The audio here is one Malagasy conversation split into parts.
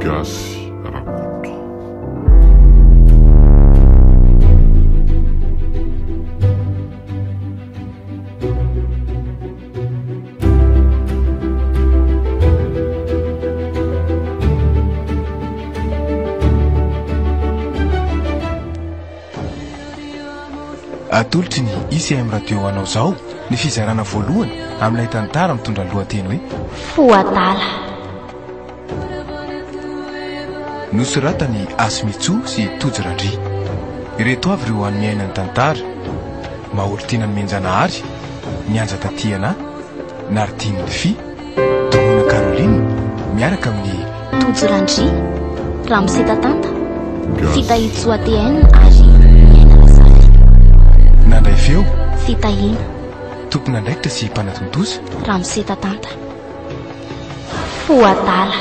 gasy rakoto. Atolotry ny ICM radio anao zao ny fizarana voalohany amin'ilay tantara mitondra lohateny hoe Foadala. Nosoratany Asmitso sy Tojirandry. Ireto avy ireo amin'ny ainany tantara: Maholitiana ny Menjanahary, Nianja Tatiana, Nardiny Fi, Domona Caroline miaraka amin'ny Tojirandry, Ramsetatanta, Gasy Fitahitso ATN ary Miaina Lasary. nandray feo Fitahina, tompona andraikitra sy mpanatontosa Ramsetatanta. Foadala.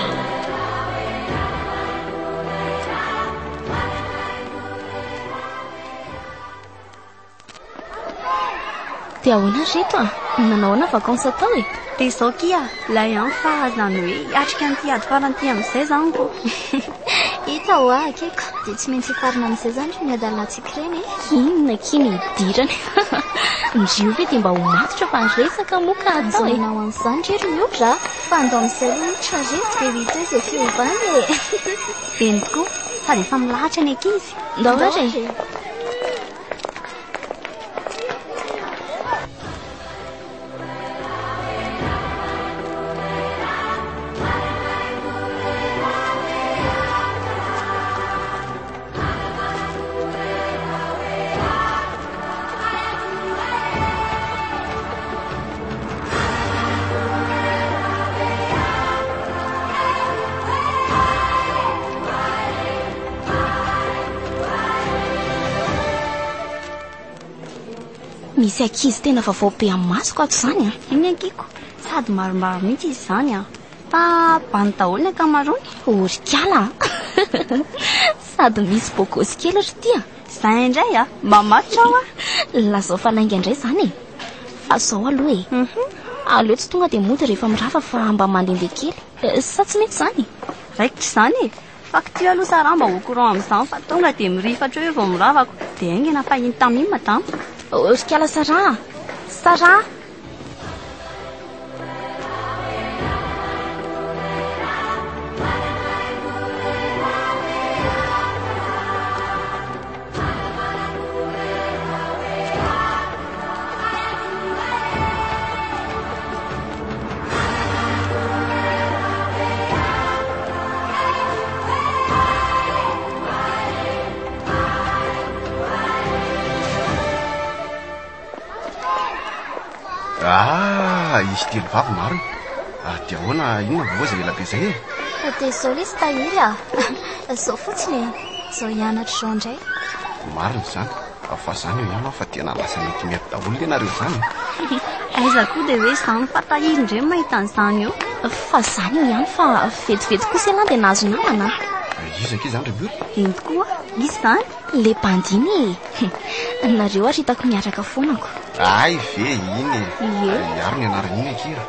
Dia ahoana reto nanao ana vakansa tao e? Dia izao kia, ilay ihany fa zany hoe atrika an'ity ady faran'ity amin'izay zany ko. Hita ho akeko dia tsy maintsy farina amin'izay zany ny adalantsika ireny e. Inona kiny idirana. Ndrio ve dia mba ho matotra fa nyresaka moa ka atao e. Manao an'izany rery miopra fa andao amin'izay loatra reto dia hita hoe izay fiovany e. Beny tokoa, sady efa milahatra ny ankizy. Ndao ary. Misy ankizy tena vaovao be amin'ny masoko ato izany a. Iny ankiko, sady maromaro mihitsy izy izany a. Fa bany daholo ny ankamaroany. Orikala. Sady misy bokosy kely ry ity a. Izay indray a, mba matotra aho a. Lazao falainga indray izany e. Fa zao aloha e. Aleo tsy tonga dia mody rehefa mirafa fa mba mandehandeha kely. Sa tsy mety izany? Raikitra izany e. Fa kity aloha sarah mba ho courant amin'izany fa tonga dia mirifatra hoe vao miravako. Dia aingana fa iny taminy madama. Orikala Sara. Sara. Izy telo vavy marina. Dia ahoana inona voa izay elabe izay e? Dia izao ilay sy tahiry a. Izao fotsiny e. Izao hianatra izao indray. Marina izany. Fa izany eo ihany aho fa tena lasa mety mety daholo ilay nareo izany. Aiza koa dia hoe izany fa tahiry indray mahita an'izany eo. Fa izany eo ihany fa vetivety kosa ialahy dia nahazo namana. Iza ke izany rebiory? Eny tokoa, izy izany. Le bandiny e. Nareo ary hitako miaraka foanako. Ay ve iny e. Ie. Iaro ny anarany iny akira.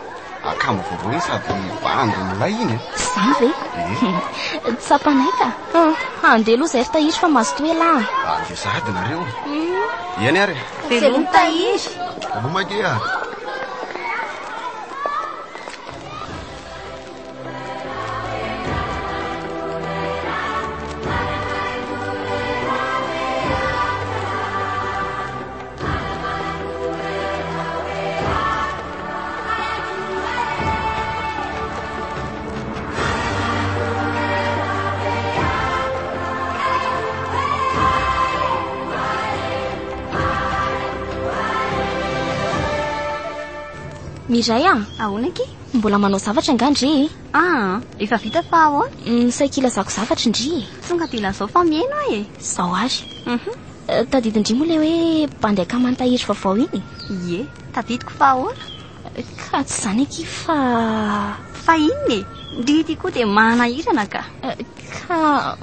Akamo vaovao iny sady bandy molay iny e. Izany ve? Tsapanay ka. Andeha aloha izay ry tahiry fa mazotoa ialahy. Dia sady nareo. Eny ary. Velony tahiry. Lomakea. Miray a. Ahoana ki? Mbola manao zavatra angandry. Efa vita fa ahoana? Saikila zako zavatra indry. Tonga dia lazao fa mihaino aho e. Zao ary. Tadidindry moa le hoe mpandeha kama tahiry vaovao iny. Ie, tadidiko fa ahoana? Ka tsy izany aky fa inona e? Ndrity koa dia manahirana ka. Ka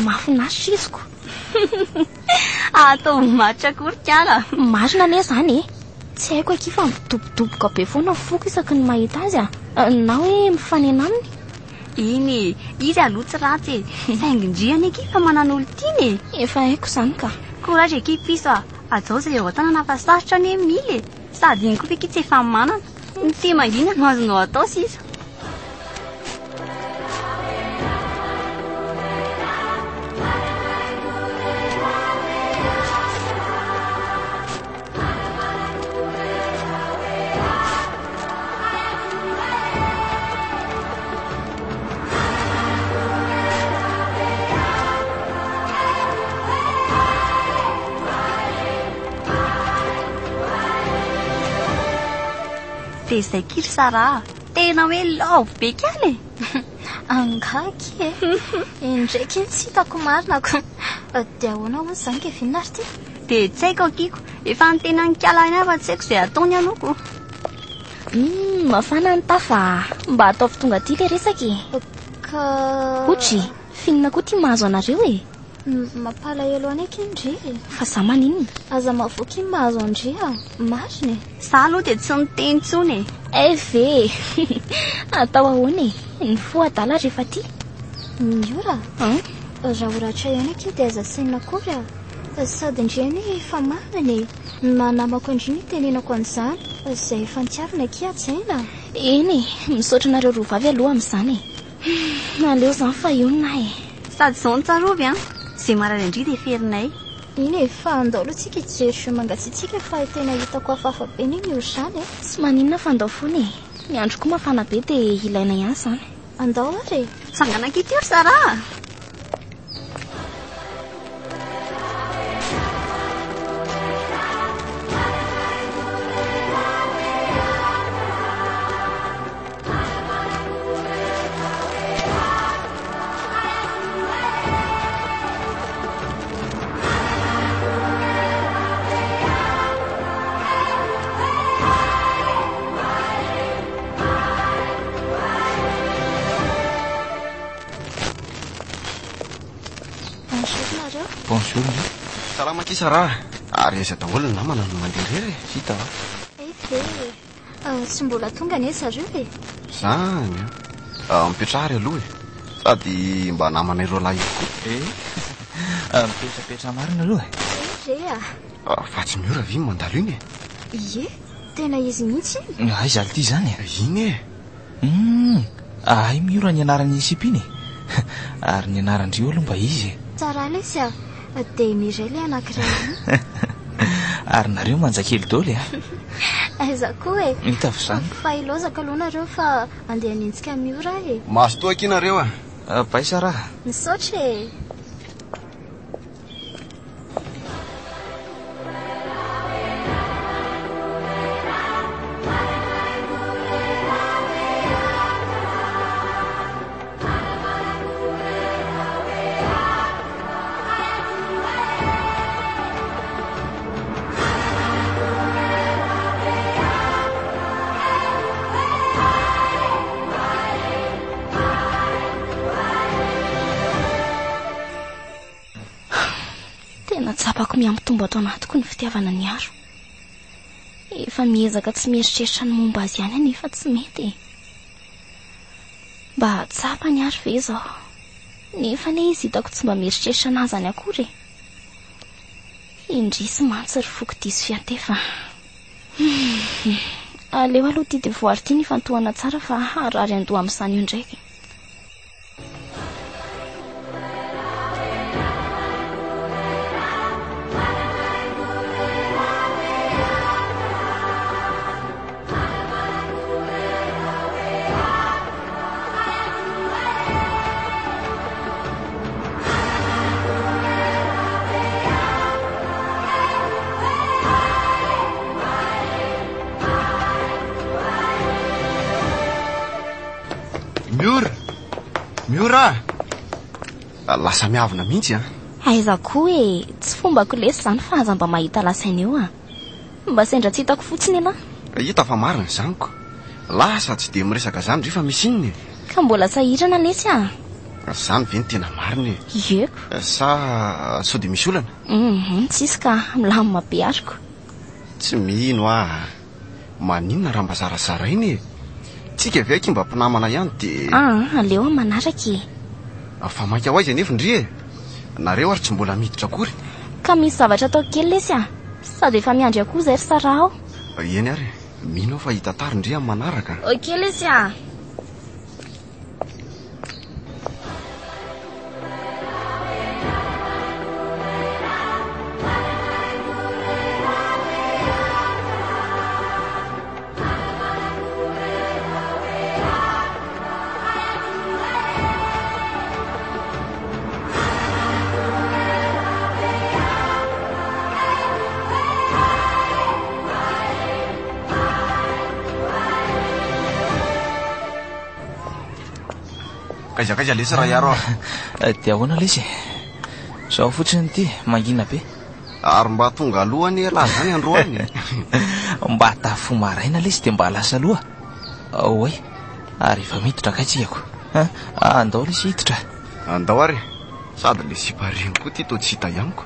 mahafinaritra iziko. Atao matra korikala. Marina ane izany e. Tsy haiko akifa midobodoboka be foana foko isaky ny mahita azy a. Na hoe mifanena aminy. Iny izy aloha tsy ratsy saingindriana eky fa manan'olo tiany efa haiko izany ka courage eky piso azao zay eo tanana fa sarotra ny mily sady iny koa feky tsy efa manana ny ty mangina no azonao atao sisa dia izay kiry Sara tena hoe lavo be kaly angaky indraiky tsy hitako marinako dia ahoana hoy izany ke vinary ty dia tsy haiko akiko efa nitena ny kalany ahy fa tsy haiko izay ataony anoko mafana ny tafa mba ataovy tonga ty le resaky ka otry finina koa ty mahazo anareo mampalahelo any eky indry fa za maninona aza mavoky mahazo andry mariny za aloha dia tsy niteny tsony ve atao ahoana ny foadala rehefa ty miora raha oratra ihany aky dia aza saina kory sady indreny efa mariny manamako indriny tenenako an'izany izay efa nitiavina aky atsaina eny misaotra nareo roa vavy aloha amin'izany naleo izany fa ionina sady izao nitsarovy zay marary indri dia ferinay iny fa andao aloha tsika hijery mangatsiatsika fa tena hitako hafahafa be ny io izany sy maninona fa andao foana ny andro koa mafana be dia ilaina ihany izany andao ary sangana kity ry Sara bonjour salama ty Sara ary aiza daholo ny namana no mandeha rery hita tsy mbola tonga ny zareo zany mipetrahary aloha sady mba namana ireo lahy koa mipetrapetra marina aloha fa tsy miora vy mandalo iny tena izy mihitsy ay zaly ty zany iny ay miora ny anarany isipiny ary ny anarandrio aloha mba izy tsara lesy dia miray le anankiray ary nareo manjakely daoly aiza koa hitavy zany fa ilozaka aloha nareo fa andeha nintsika miora mahazo toa nareo bay Sara misaotra tsapako miampitombo ato anatiko ny fitiavana ny aro efa miezaka tsy mieritreritra ny momba azy ihany anefa tsy mety mba tsapa ny aro ve izao nefa ne izy hitako tsy mba mieritreritra anazy any akory indrisy mantsy ry foko diso fiantefa aleo aloha ty dia voary ty ny fantohana tsara fa arary andoha amin'izany io ndraiky miora lasa miavina mihitsy aiza koa tsy fombako lesy izany fa aza mba mahita lasaina eo mba sendra tsy hitako fotsiny ana hita fa marina izanyko lasa tsy dia miresaka izany rehefa misy inony ka mbola sahirana lesy izany ve ny tena marina eko sa sao dia misy olana tsisy ka milamina be ariko tsy mino maninona raha mba zarazara iny tsika ve aky mba mpinamana ihany dia aleo a manaraka fa mainka ho aiza nefa ndri nareo ary tsy mbola miditra akory ka misy zavatra atao kely lesy sady efa miandry akoho zay ry Sara ao eny ary mino fa hita tary ndri amin'ny manaraka ok lesy kaizakaiza lesy raha iaro dia ahoana lesy zao fotsiny ty mangina be ary mba tonga alohany lahy zany androany mba tafo maraina lesy dia mba lasa aloha oe ary efa miditra kaitsikako andao lesy hiditra andao ary sady le sipariny koa ty to tsy hita ianiko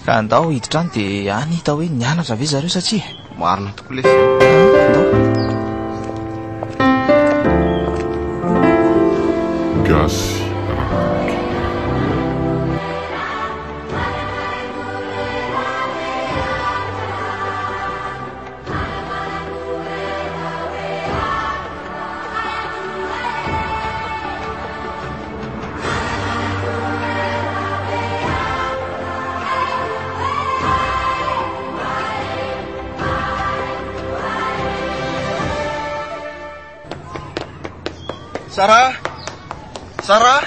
ka andao hiditra any dia any hita hoe nianatra ve zareo satria marina tokoa lesy andao Gasy Sara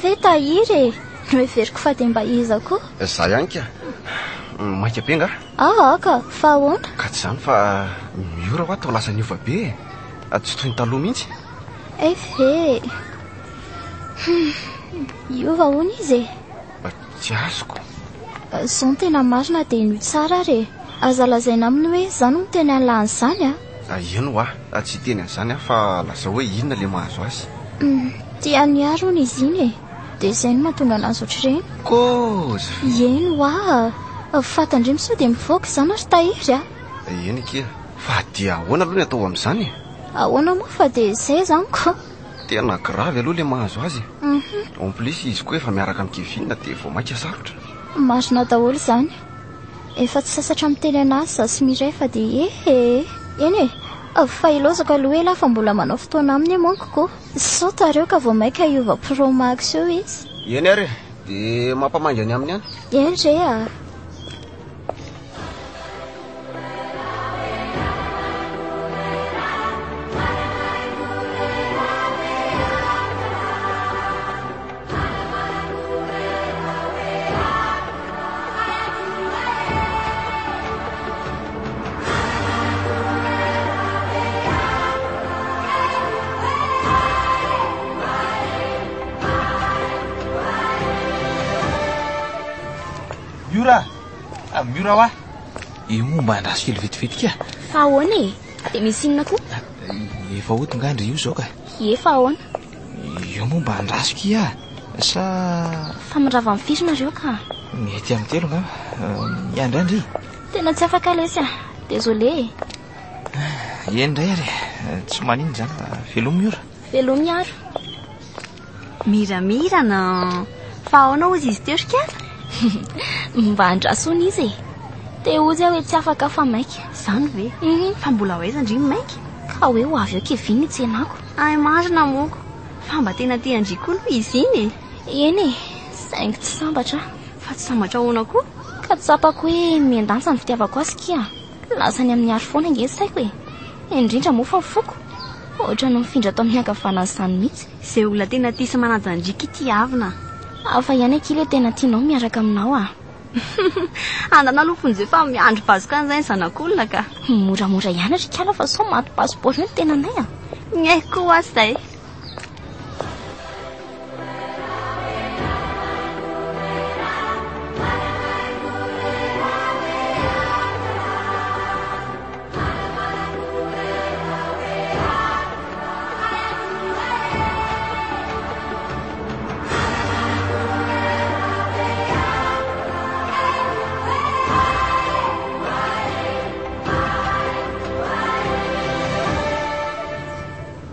ve tahiry no everiko fa dia mba iza koa za ihany ka mainka be nga ka fa ahoana ka tsy zany fa miora ho atao lasa niova be tsy toy ny taloha mihitsy ve iova hoana izy tsy azoko zao ny tena marina dia no tsara re aza lazaina aminy hoe zany no teny an'lany zany eno ho tsy teny an'izany fa lasa hoe inona le mahazo azy tia niaro ny izy iny dia izay no mahatonga anazy ohatr'ireny koza eno fatandre miso dia mivoaka izany ary tahiry eny kia fa dia ahoana aloha ny atao amin'izany ahoana moa fa dia izay zany ko tena gravy aloha le mahazo azy en plus izy koa efa miaraka amin'kevinina dia vao mainka sarotra marina daholo izany efa tsy sasatra miteny anazy za sy miray fa dia eny fa ilozako aloha ela fa mbola manao fotoana aminy manko ko sao tareo ka vao maika iova promax eo izy eny ary dia mampamangy any aminy any eny re miora wa io momba andraso kely vetivetika fa ahoana dia misy inona koa efa hotonga andry io zao ka efa ahoana io momba andrasoky sa fa mirava mifiry nareo ka mety amin'ny telo nga miandrandry tena tsy afaka lesy désolé eny ndray ary tsy manino zany velomy miora velomy miaro miramirana fa ahoana ozy izy teo rika mba andrasony izy dia ozy hoe tsy afaka fa maika zany ve fa mbola hoaiza ndry maika ka hoe ho avy eo keviny ny tsenako ay marina moko fa mba tena te andry koa aloha izy iny eny saingy tsy sambatra fa tsy sambatra ahoana koa ka tsapako hoe miandantsa ny fitiavako azy kia lasany amin'ny aro foana nge saiko indrindra moa fa mifoko ohatra no mifindra atao amin'ny ankavanany izany mihitsy izay olona tena tia sy manajandrika ity avina afa ihany akily hoe tena tianao miaraka aminao andana alofony zay fa miandro bazoka an'izay ny zanak'olona ka moramora ihany rikala fa sao maty pasiport ny tena anay nyaiko koa azy zay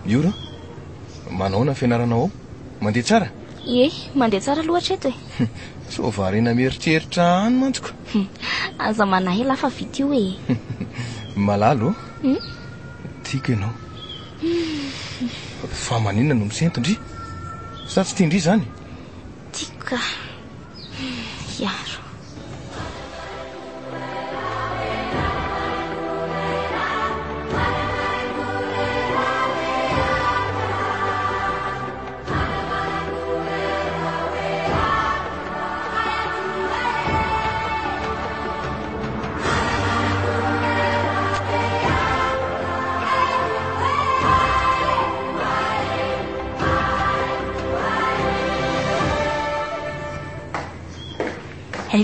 Miora, manao na fianarana ao? Mandeha tsara? Ie, mandeha tsara loatra eto e. So varena mieritreritra any mantsiko. Aza manahela fa vita io e. Malalo? Tiako ianao. Fa maninona no misento ndry? Sa tsy tiandry zany? Tiako ka. Iaro.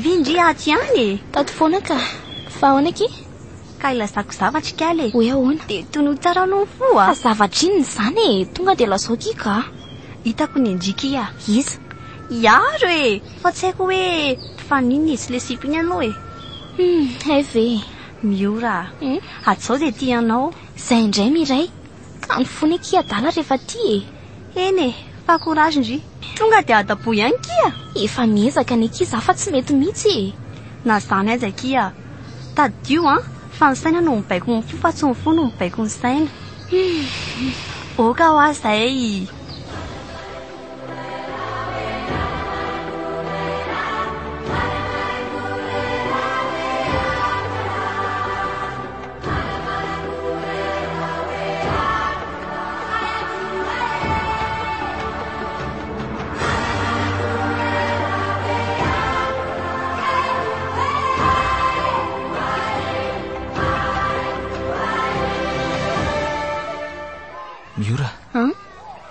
Vindry aty any Tato foana ka. Fa ahoana ki? ka ilazako zavatra kaly Hoe ahoana? dia tonoho tsara no foa Fa zavatra inona zany e? Tonga dia lazao ki ka. hitako ny andrika Iza? iaro e fa tsy haiko hoe faninona izy le sipo iny ianao e Hay ve. Miora atsao dia tianao Zay indray miray. Ka ny fony ki adala rehefa ty e. eny e fa courage ndry tonga dia adapo ihany kia Efa miezaka ny ki za fa tsy mety mihitsy e. na zany aiza kia tadio fa ny saina no mibaiko ny fo fa tsy ny fo no mibaiko ny saina oka ho azay Miora,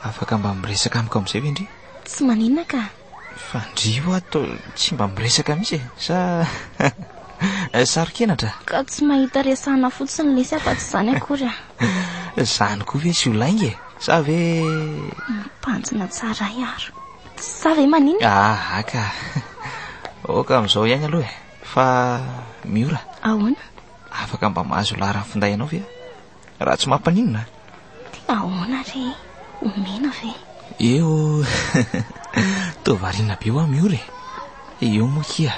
afaka mba miresaka amiko amin'izay ve ndry? Tsy maninona ka. Fa ndrio ato tsy mba miresaka mihitsy e. Sa sarokenatra? Ka tsy mahita resahana fotsiny lesy afa tsy zany akory Zany koa ve tsy ho lainga e? Sa ve... Mipanjina tsara iaro. Sa ve maninona? Aka. Oka amin'izao ihany aloha e. Fa Miora, Ahoana? afaka mba mahazo laharan'ny finday anao ve? Raha tsy mampaninona. Ahoana re? Omena ve? Eo tovariana be hoa Miora e. Eo moa kia.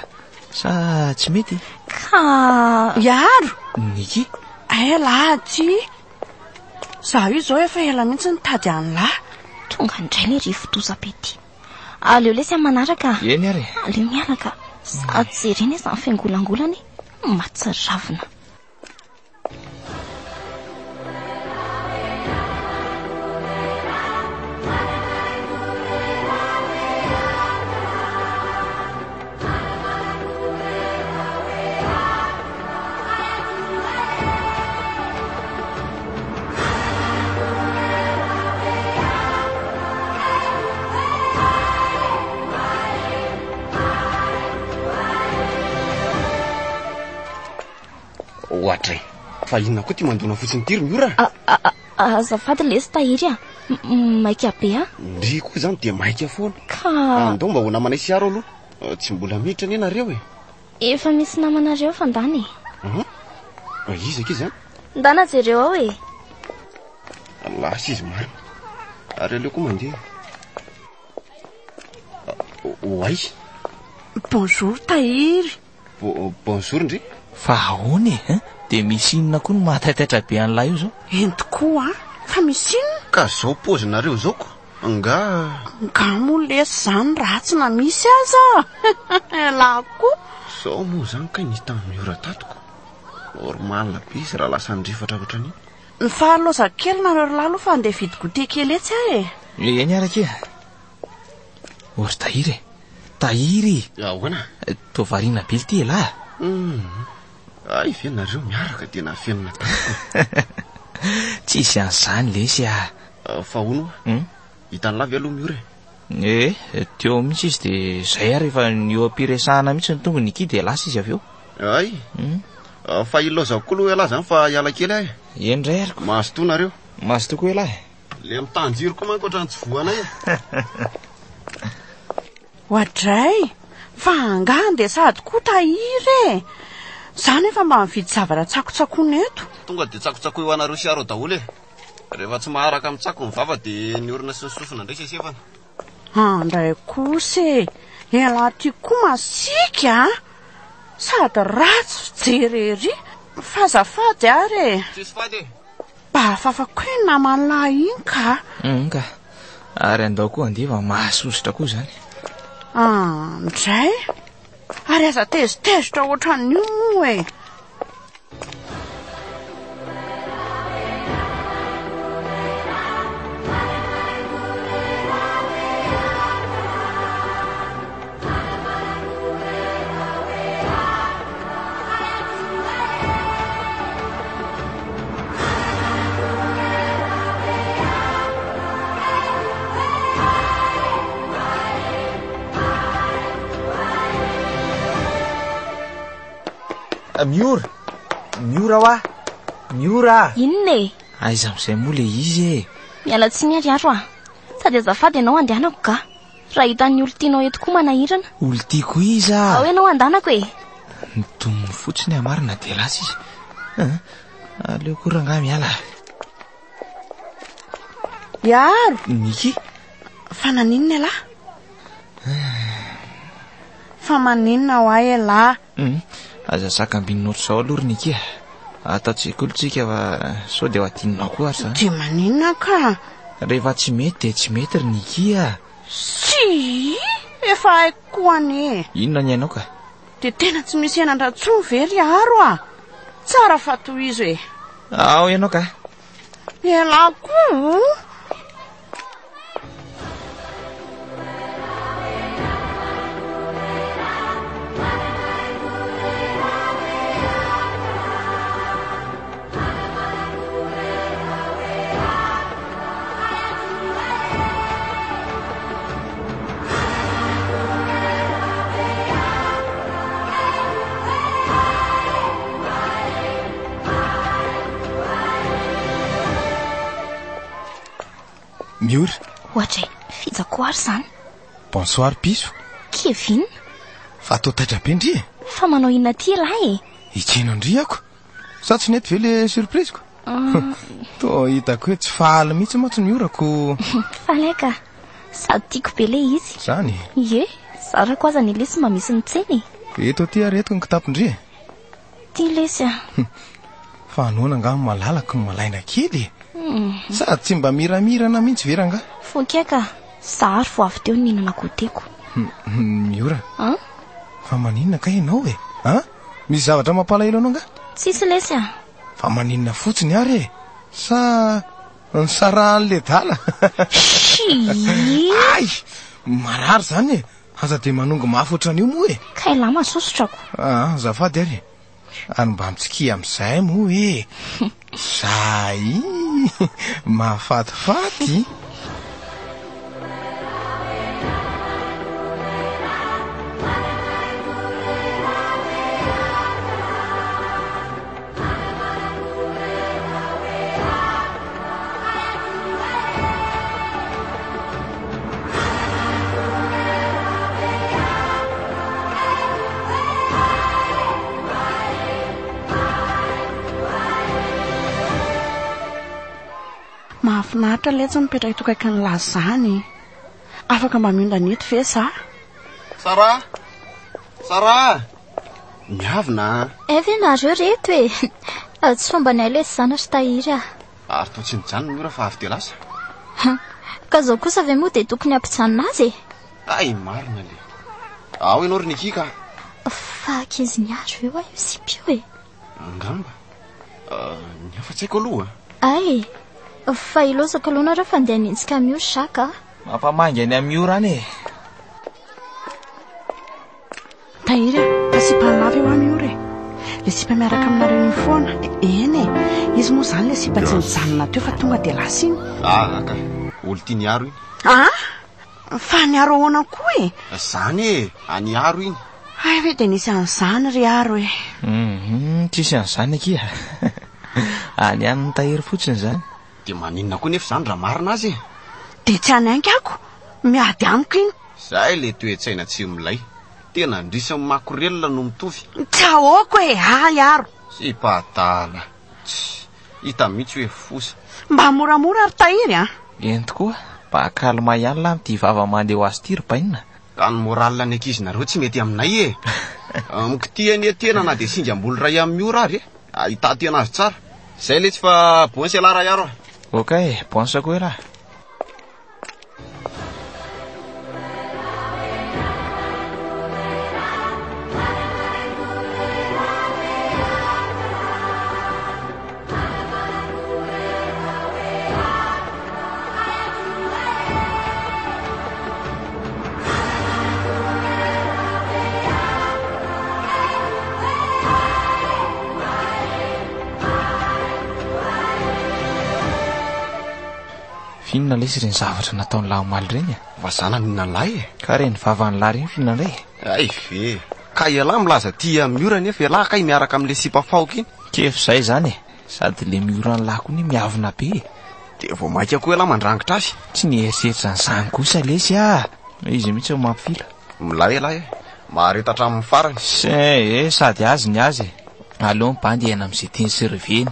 Sa tsy mety? Ka Iaro, Niki? ela ty. Za io zao efa ela mihitsy nitady an'lahy. tonga indray le rivotoza be ty. Aleo lesy amin'ny manaraka. Eny ary. Aleo mianaka. Sady jerena izany fiangolangolany matsiravina. Ohatra fa inona koa ty mandona fotsiny tiry Miora? Azafady lesy tahiry maika be Ndry koa zany dia maika foana. Ka Andao mba ho namanay siaro aloha. Tsy mbola miditra ny nareo e. efa misy namanareo fandany. Iza aky zany? Ndana jereo ao e. Lasa izy mamy. Ary aleo koa mandeha. Oay. Bonjour tahiry. Bonjour ndry. Fa ahoana e? Dia misy inona koa no mahataitaitra be an'lahy io zao? Ento koa fa misy inona? Ka zao pozinareo zao ko. Nga mo lesy zany ratsy na misy aza. Lako. Zao moa zany kay nisy tamin'ny Miora tatoko. Normal be izy raha lasa nyrifatra ohatrany. Ny fahaloza kely nareo lalo fa andeha vidy goûter kely etsy e. Eny araka e. Ory tahiry e. Tahiry. Ahoana? Tovariana be ty e lahy. Ay fianareo miaraka dia na fianana tatoko. Tsisy an'izany lesy Fa hono hitan'ny lavy aloha Miora e. Teo mihitsy izy dia zay ary efa ny eo ampiresahana mihitsy ny tonga niky dia lasa izy avy eo. Ay fa ilazako koa aloha elahy zany fa hiala kely ahy. Eny ray ariko. Mahazo nareo. Mahazo tokoa elahy. Le mitanjiro koa manko ohatrany tsy voanay Ohatray fa angaha dia sady koa tahiry e. Zany efa mba mividy zavatra tsakotsakony eto. Tonga dia tsakotsako eo anareo siaro daholo e. rehefa tsy maharaka mitsako ny vava dia ny orona sy ny sofina indray sesefana. Andray kosa e, ela ty koa masika sady ratsy fijery ery fazafady ary e. Tsisy fady e. Bafafako hoe namalahy iny ka. Ka ary andao koa andiva mahasositra koa zany. Ndray ary aza tezitezitra ohatran'io moa e. Miora wa miora. Inona e? Aiza amin'izay moa le izy e. Miala tsiny ary aro sady azafady ianao andehanako ka raha hitan'ny olo tianao eto koa manahirana. Olo tiako iza. Ao ianao andanako e. Nitomony fotsiny amarina dia lasa izy. Aleo koranga miala. Yaro Niki fa naninona lahy? Fa maninona ho ahy lahy? aza saka ambin'ny sao aloha Niki. Ataontsika fa sao dia ho atinonao koa ary zany. Dia maninona ka? Rehefa tsy mety dia tsy mety ry Niki. Si efa haiko koa ane. Inona ny hainao ka? Dia tena tsy misy henan-dratsony very aro tsara fa tohizo e. Ao ianao ka? Ela koa. Miora. Ohatra fijako ary zany. Bonsoir piso. Kevin. Fa atao taitra be ndry. Fa manao inona ty lahy? Hitreno ndriako. Sa tsy nety ve le surprise-ko? To hitako hoe tsy fahaly mihitsy moa tsy miorako. Faleka. Sady tiako be le izy. Zany. Ie, zarako aza ny lesy mamisy ny tseny. Eto ty aretiko ny kitapondry. Ty lesy fa anoana nga malalaka ny malaina kely. Sady tsy mba miramirana mihitsy veranga. Fokeka, sahary fo avy teo ninana koteko. Miora. Fa maninona ka ianao e? Misy zavatra mampalahelo anao nga? Tsisy lesy fa maninona fotsiny ary e? Sa ny saran'le dala? Ay, marary zany e. Aza dia manongo mafy ohatran'io moa e. Kay lahy masosotrako. Zafady ary. Ary mba mitsikia amin'izay moa e. Zay mahafatifaty. Mahafinaritra letsy mipetraka tokaiky ny lazany. Afaka mba miondrana eto ve sa? Sara! Sara! Miavina. Ve nareo reto e. Tsy fomba ny lesy zanatra tahiry Ary toa tsy nijanona miora fa avy dia lasa. Ka zao kosa ve moa dia tokony ampijanona azy e. Ay, marina le. Ao ianao ry Niki ka. Fa ankizy ny aro eo io sipio e. Angamba. Ny afa-tsaiko aloha. Ay, fa ilosako aloha nareo fa andeha nintsika mio saka. Mampamangy any Miora any e. Tahiry sipanavy eo Miora e. Le sipa miaraka aminareo iny foana. Eny e, izy moa zany le sipa tsy nijanona teo fa tonga dia lasa iny. Ka olo tia ny aro iny. Fa ny aro ahoana koa e. Zany e, any aro iny. Ay ve dia nisy an'izany ry aro e. Tsisy an'izany akia. Any any ny tahiry fotsiny zany. Dia maninona koa nefa zany raha marina azy e. Dia tsy anainky ako, miady amiko iny. Zay le toe-tsaina tsy milay. Tena andrisan'ny makorelona no mitovy. Tsy ahoako e, aro. Sy patala. hita mihitsy hoe fosa. Mba moramora ary tahiry a. Eny tokoa mba kalma ihany la mity vava mandeha ho azy ty ry bainina. Ka ny moralina ny ankizinareo tsy mety aminay e. Mokitiany tena na dia singa-mbolo ray amin'ny ora ary ahita tena azy tsara. Zay le tsy fa bonsy alara iaro. Okay, bonsako hoe raha. Fihinana lesy ireny zavatra nataony lahomaly ireny Vazana nina lahy e. ka reny vavan'ny lahy ireny fihinana indray. Ay ve. Ka ialahy milaza tia miora nefa ialahy kay miaraka amin'le sipa faoka iny. Kefo zay zany sady le miora ny lahy koa ny miavina be. Dia vao maika koa ialahy mandrangitra azy. Tsy nieritseritra zany kosa lesy izy mihitsy mampifila. Milay lahy e. Mahareta hatramin'ny farany. Sady azy ny azy. Aleo mibandy aina amin'izay teny sy reveny.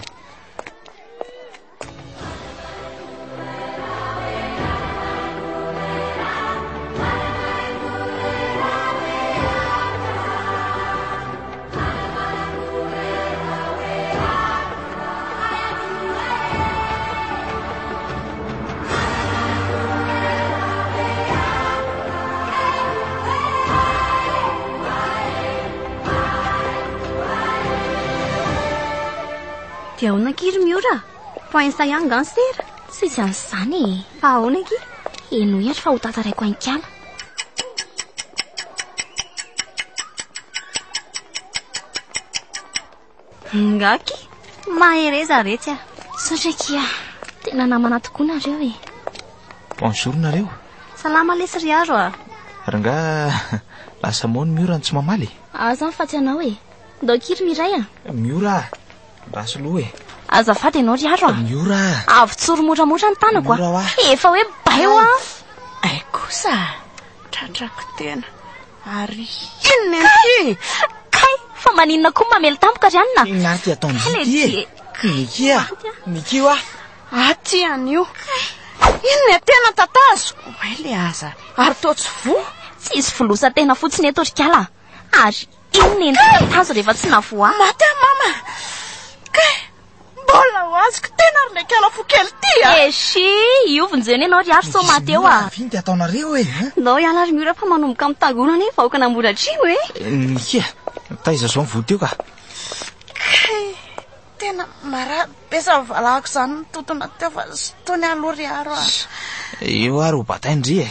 Dia ahoana kiry miora? Poinsa ihany ngany sera. Sisy an'izany Fa ahoana kiry? eno ihatra fa ho tataraiko ainkala. Ngaky mahereza retsy Satrakia tena namana tokoa nareo e. Bonjour nareo. Salama lesy ry aro Ranga lasa moany miora ny tsy mamaly. Aza ny faty anao e. Ndao kiry miray Miora rasy loha e. Azafady ianao ry aro Miora. Avy tsoro moramora ny tanako Mora Efa hoe baio Ay kosa tratrako tena ary inona ny Kay fa maninona koa mamely tampoka ry anina. Inona ty ataony Niki Niki aty an'io inona tena tatazo oe le aza ary toa tsy vo. Tsisy volosa tena fotsiny eto ry kala. Ary inona ny tatazo rehefa tsy navoa. Mate mama kay mbola ho azoko tena ry le kala fo kely ty Eshi io vonjeny ianao ry aro so mateo Viny ty ataonareo e. Ndao iala ry miora fa manomboka amin'ny tangonana e vahoaka namboratrimo Niki taiza zao mivody eo ka. kay tena marabesa valahako zany nitotona teo fa tony aloha ry aro Eo ary ho bataindry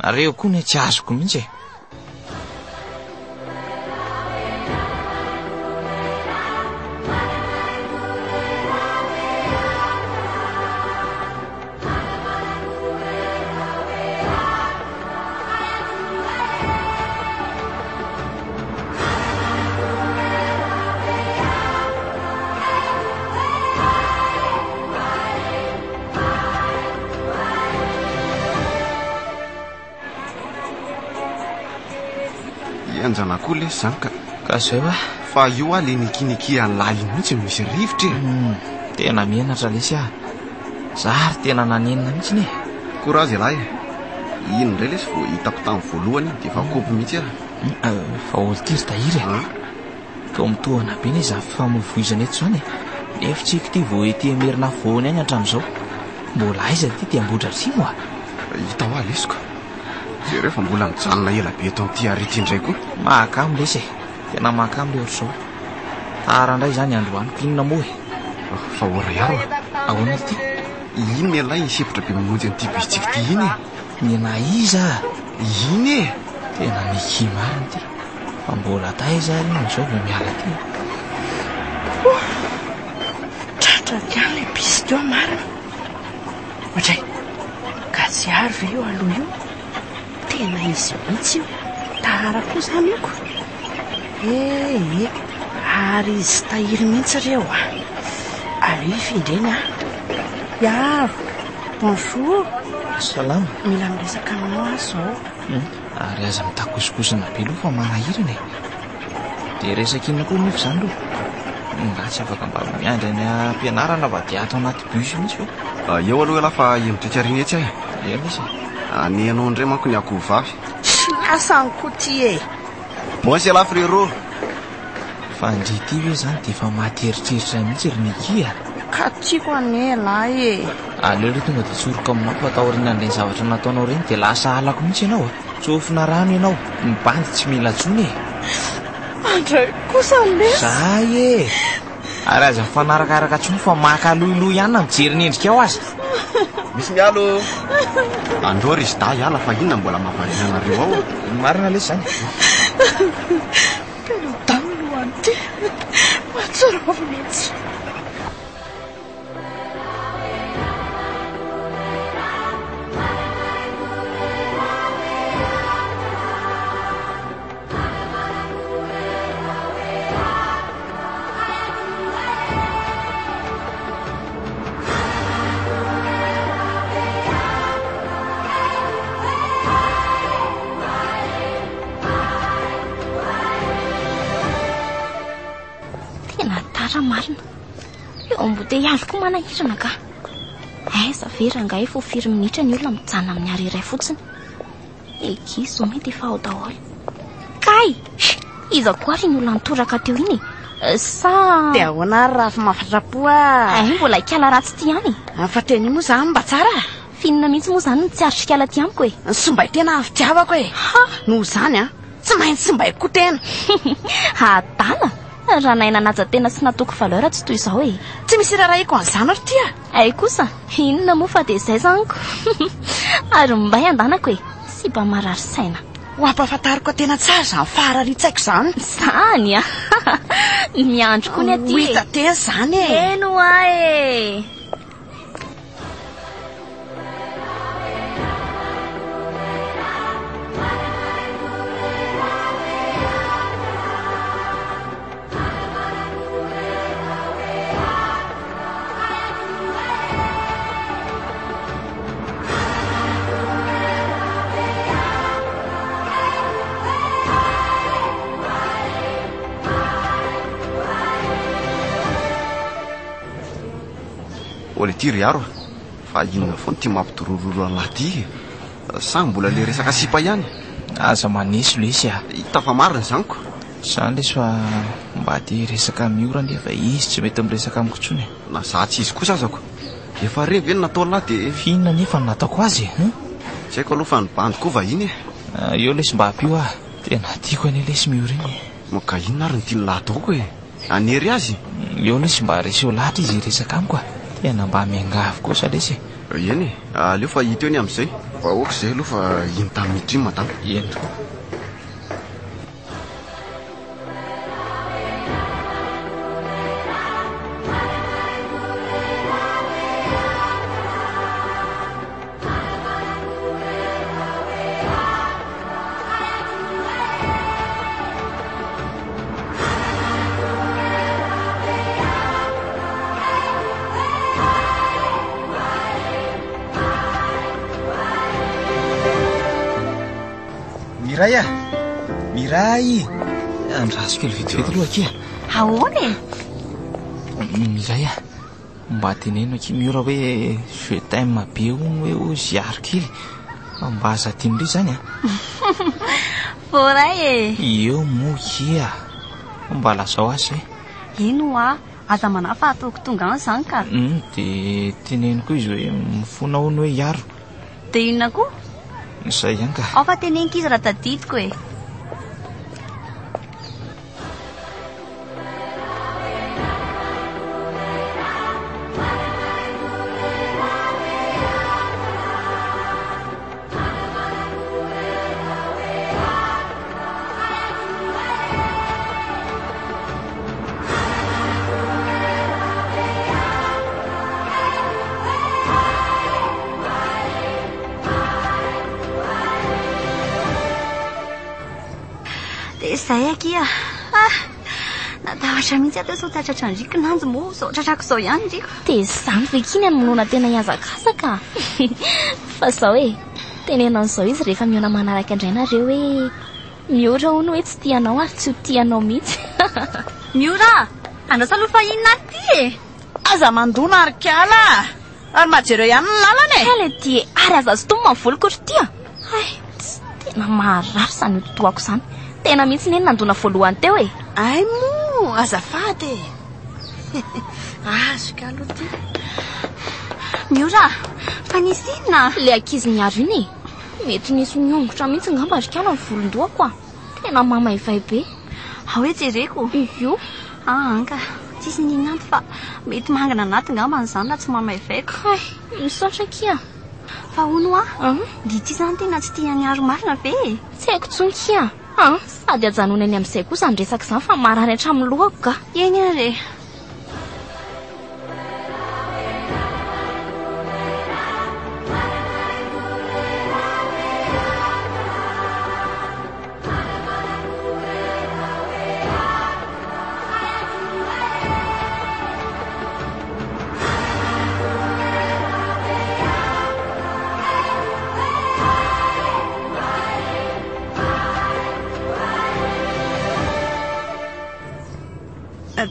nareo koa ny tsy azoko mihitsy Anjana koa lesy zany ka zay va. fa io le nikiniki any lahy iny mihitsy misy rivotra Tena mienatra lesy zary tena nanenina mihitsy ne. Korazy lahy ino indray lesy vao hitako tamin'ny voalohany dia efa kopy mihitsy fa olo tiry tahiry Ka mitohana be ne za famovoizana eto zany nefa tsiko ty vao ety merina voany any hatramin'izao. Mbola aiza ty ty ambotra atsimo hita ho lesiko zay rehefa mbola mijanona ela be eto amin'ity arity indray koa. Mahakamo lesy tena mahakamo le ohatr'izao. Tara indray zany androaniko inona moa fa ora iaro ahoana ty ino ny lahy isipotra be mamonjy an'ity bitsiky ty iny Nena iza iny tena Niki mariny ty fa mbola taiza ary zao vao miala ty. tratraka le bisy teo marina ohatray gaziary ve io aloha io tena izy mihitsy io tara koa zany ioko ary izy tahiry mihitsy reo aleo ifindreny iaro bonjour Salama. mila miresaka aminao azy zao Ary aza mitakosokosana be loha fa manahirana dia resaka inona koa nefa zany loha. Ngasy afaka mba miandry ny ampianarana mba dia ato anaty bus mihitsy hoe. Eo aloha lafa hemidritra riny etsy ahy. Eny izy. Any anao ndray manko ny akoho vavy. Tsy lasany koa ty e. Bon c'est la frérot. Fa ndry ty hoe zany dia efa mahteritreritra mihitsy ry Nikia. Ka tiako anelahy e. Aleo re tonga dia tsoroka aminao fa ataoriana an'ireny zavatra nataonao reny dia lasa alako mihitsy ianao. Tsofina rano ianao. Ny bandy tsy mila tsony e. Andray kosa les. Zay e. Ary aza fanarakaraka tsony fa maka lohiloha ihany na mijery ny endrika ao azy. Misy mialo. Andro ry da iala fa inona mbola mahavarianareo ao. Marina le zany. Pero dalo anty. Matsoro mihitsy. Marina eo amboteiazy koa manahirana ka aiza vera nga efa 4 minitra ny olona mijanona amin'ny ary iray fotsiny ekizo mety efa ao daholo kay iza koa ry ny olona nitoraka teo iny sa dia ahoana raha mafatrapoa mbola ikala ratsy ty ihany fa teny moa zany mba tsara finina mihitsy moa zany tsy azo ikala ty amiko e sombay tena fitiavako e noho zany tsy maintsy sombay koa tena adala raha naina naja tena tsy natoko valeur tsy toy izao e tsy misy rarahiko an'izany ary tya ay kosa inona moa fa dia izay zaniko ary mbay andanako e sy mba marary saina ho ampahafantariko tena tsara zany fahararitsaiko zany zany a miandro koa ny aty ho hita tena zany e eno e Ole ty ry aro fa inona foana ty mampitorororo anaty samy mbola le resaka sipa ihany aza manisy lo izy hita fa marina zaniko zany lesy fa mba dia resaka miorana efa izy tsy mety miresaka amiko tsony na za tsy izy kosa azako efa reny ve ny natao lahy dia fihinona nefa ny nataoko azy tsy haiko aloha fa ny bandy koa vahiny eo lesy mba hampio ah tena tiako ane lesy miora iny moka inona ary ny tiany lahataoko e anery azy eo lesy mba reseo lahatra izy resaka amiko tena mba miangavy kosa lesy eny aleo fa hita eo ny amin'izay fa oka izay aloha fa iny tamin'n'hitra iny madama eno Miray Miray andraso kely vetivety aloha akia ahoana Miray mba teneno aky miora hoe je t'aime be hono hoe o ziaro kely mba aza tian'ireo zany voray eo mokia mba lazao azy ino aza manafa ataoko tonga any zany ka dia teneno koa izy hoe mifona hono hoe iaro dia inona koa zay ihany ka ao fa teneniko izy raha tadidiko e izay akia natahatra mihitsy atao sao tatratra andriko nanjo moa zao tratrako zao ihany ndriko dia zany vekiny aminona tena hiazakazaka fa zao tenena an'izao izy rehefa miona manaraka indray nareo hoe miora hono hoe tsy tianao ary tsy ho tianao mihitsy miora andrasa aloha fa inona ty e aza mandona arikala ary majereo ihany ny lalana e kala ty ary aza zotony mavoly kotra tya ay tsy tena maharary zany io totoako zany tena mihitsy neny nandona voalohany teo e ay mo azafady azoka aloha ty miora fa nisy inona le ankizy niaro iny mety nisy niongotra mihitsy ngamba arikala ny volondoako a tena mamaivay be ao hoe jereko io anka tsisy ninanty fa mety mangana anaty ngamba nyzany na tsy mamaivayko ay misaotra kia fa ono dia ty zany tena tsy tia niaro marina ve tsy haiko tsony kia sady ajanona any amin'izay kosa ny resaka izany fa marary hatramin'ny lohako ka eny ary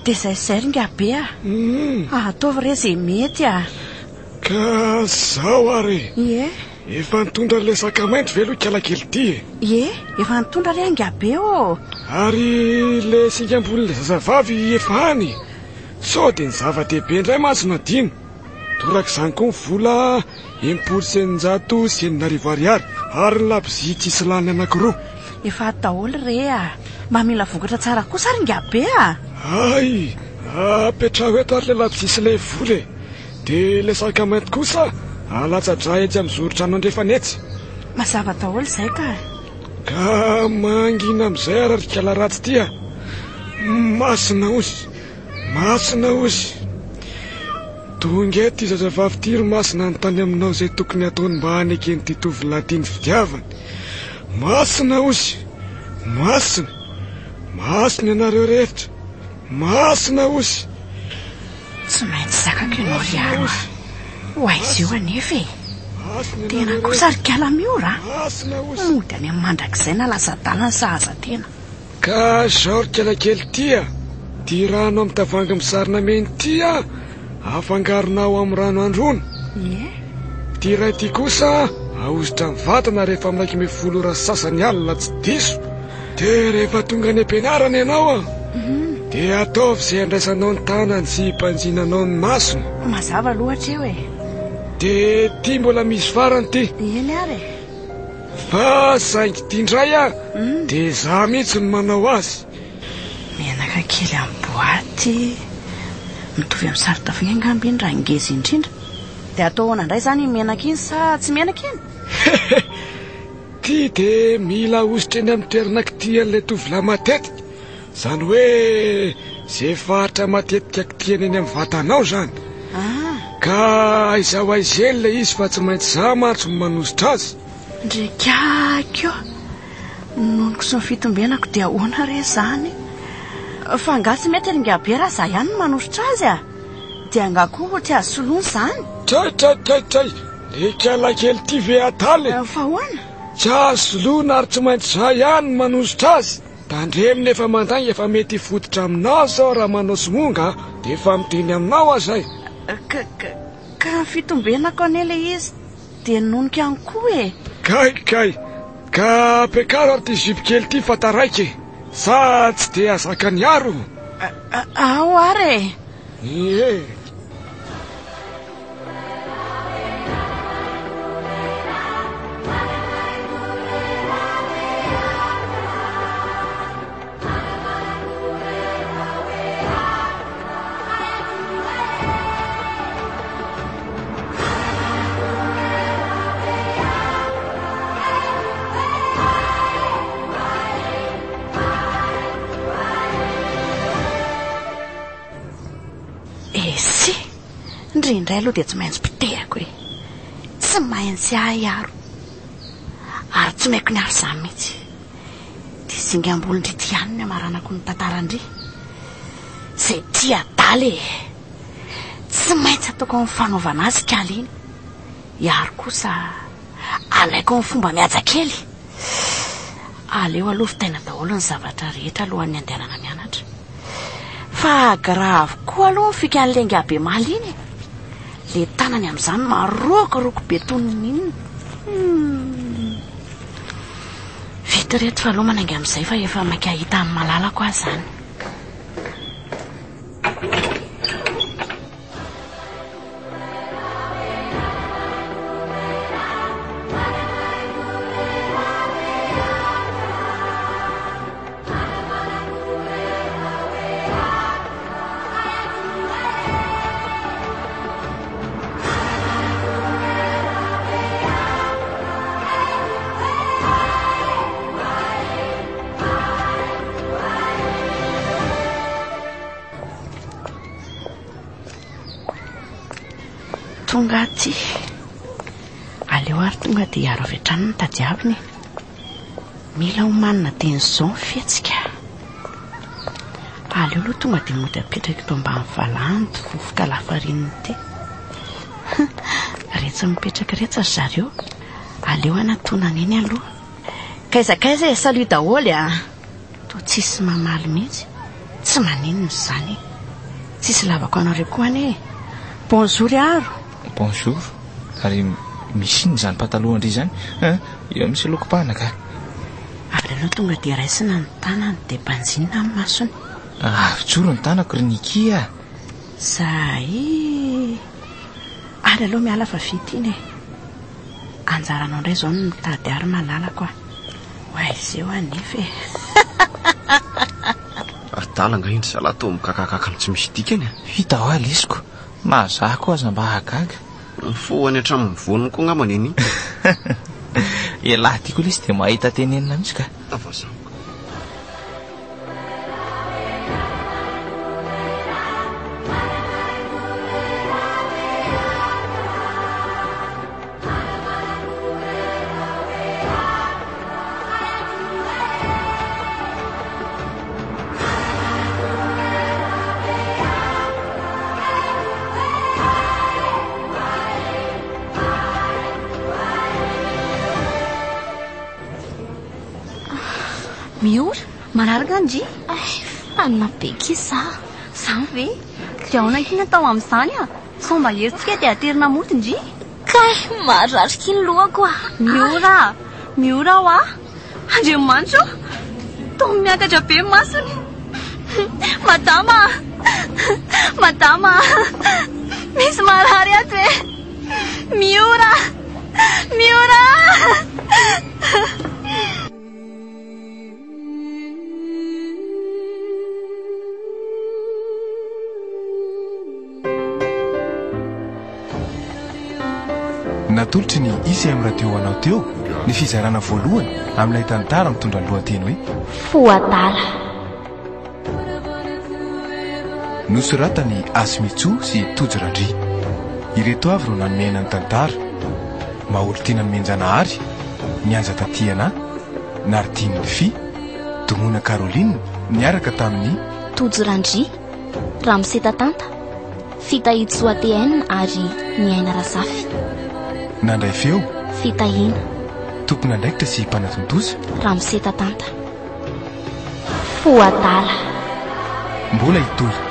dia zay ringa be ataovy re zay mety ka zao ary ie efa nitondra le sakamainty ve aloha kalakely ty ie efa nitondra re anga be ary le singambony le zazavavy efa any sao dia ny zava-dehibe indray masina dino toraka izany koa ny vola 1% sy 8 ariary ary ny labozia tsy isy lany anankiroa efa daholo re mba mila vokatra tsara kosa ringa be ay apetraho eto ary le labozia le vola dia le sakamainty kosa alatsadra etsy amin'ny zorotrano andrefanetsy mazava daholo izay ka mangina amin'izay ary rikala ratsy tya masina ozy tonga ty zazavavy ty masina ny tany aminao izay tokony ataony mba hanekeny ty tovolahy ny fitiavany masina ianareo rehetra masina ozy tsy maintsy zakako ianao riano ho aizy io anefa tena kosa rikala miora mody any amin'ny mandrakizay na lasa dalany sahaza tena ka zao rikala kely ty rano amin'ny tavangy misarina meny ty afangaronao amin'ny rano androna ty ray ty kosa ahozitra ny vatana rehefa amin'naiky me volora sasany alina tsy diso dia rehefa tonga any ampianarana ianao dia ataovy izay andraisanao ny tanany sy mpanjinanao ny masona mazava loatra eo dia ty mbola misy farany ty eny ary fa saingy ty indray dia za mihitsy ny manao azy menaka kely amin'ny boaty mitovy amin'ny saritafiana angamby iny raha ngeza indrindra dia atao hoana indray zany menaka iny sa tsy menaka iny ty dia mila ozitra eny amin'ny toeranaky an'ilay tovolahy matetika zany hoe zay faritra matetika kitiany eny amin'ny vatanao zany ka aizaho aizeny le izy fa tsy maintsy za maritry ny manositra azy ndrekako nonoko sy ny fitombenako dia ahoana re zany fa nga tsy mety ringabe raha za ihany ny manositra azy dia angako ty azo soloany zany tray le kalakely ty ve ataly fa hoana tsy azo soloana ary tsy maintsy za ihany ny manositra azy tandremina efa mandany efa mety fototra aminao zao raha manao somonga dia efa miteny aminao azay ka fitombenako anele izy dia nonoka ihany koa kay ka ampiakaro ary ty zipo kely ty fataraiky sa tsy dia azaka ny aro ao ary indray aloha dia tsy maintsy piterako tsy maintsy aharo ary tsy maiko ny aro zany mihitsy dia zingambolindry ty ihany ny amaranako ny tantarandry zay tia daly tsy maintsy ataoko amin'ny fanaovana azy kaly iny iaro kosa alaiko amin'ny fomba mihaja kely aleo aloha fitaina daholo ny zavatra rehetra alohan'ny andehanana mianatra fa grave koa aloha ny fikan'lenga be maly iny le tanany amin'izany marokoroko be tonony iny vita reto fa aloha mananga amin'izay fa efa maika hita amin'ny malala koa zany. Tonga aty aleo ary tonga dia hiaro avy hatrany ny tadiaviny mila homanina teny izao ny fiatsika aleo aloha tonga dia mody apetraka eto ambany valandy vovoka lafarininy ty rehetra mipetraka rehetra zareo aleo anatonana eny aloha kaizakaiza e salut daholo to tsisy mamaly mihitsy tsy maninona zany tsisy lavako anareo koa ane bonjour aro. Bonjour. Ary misy ny zany pataloha andry zany eo misy loko-panaka avy aloha tonga dia raisina ny tanany dia banjina amin'ny masony avitsoro ny tanako rinikia zay ary aloha miala fa vita iny anjaranao indray zao ny mitady ary malalako hoay izay ho anefa Adalanga iny zala to mikakakaka tsy misy dika any vita ho alisiko mazako aza mba hagaga foany hatramin'ny vonony koa ngamany iny elahy tiako ilay sy dia mahita tenenina mihitsy ka avasa miora mararaka andry fanina be kisa zany ve dia ahoana kina tao amin'izany somba heritsika dia aterina moty ndry kay mararika iny lohako miora aho andriamanitro to miakatra be masony madama misy marary ato e miora natolotry ny ICM radio anao teo ny fizarana voalohany amin'ilay tantara mitondra ny lohateny hoe Foadala nosoratany Asmitso sy Tojorandry ireto avy no nanomena ny tantara maolo-tiana ny menjanahary mianja tatiana Nardine Fi Domona Caroline niaraka tamin'ny Tojorandry Ramsetatanta Fitahitso ATN ary Niaina Rasafy nandray feo fitahina tompon'andraikitra sy mpanatontosa Ramsetatanta Foadala mbola hitohy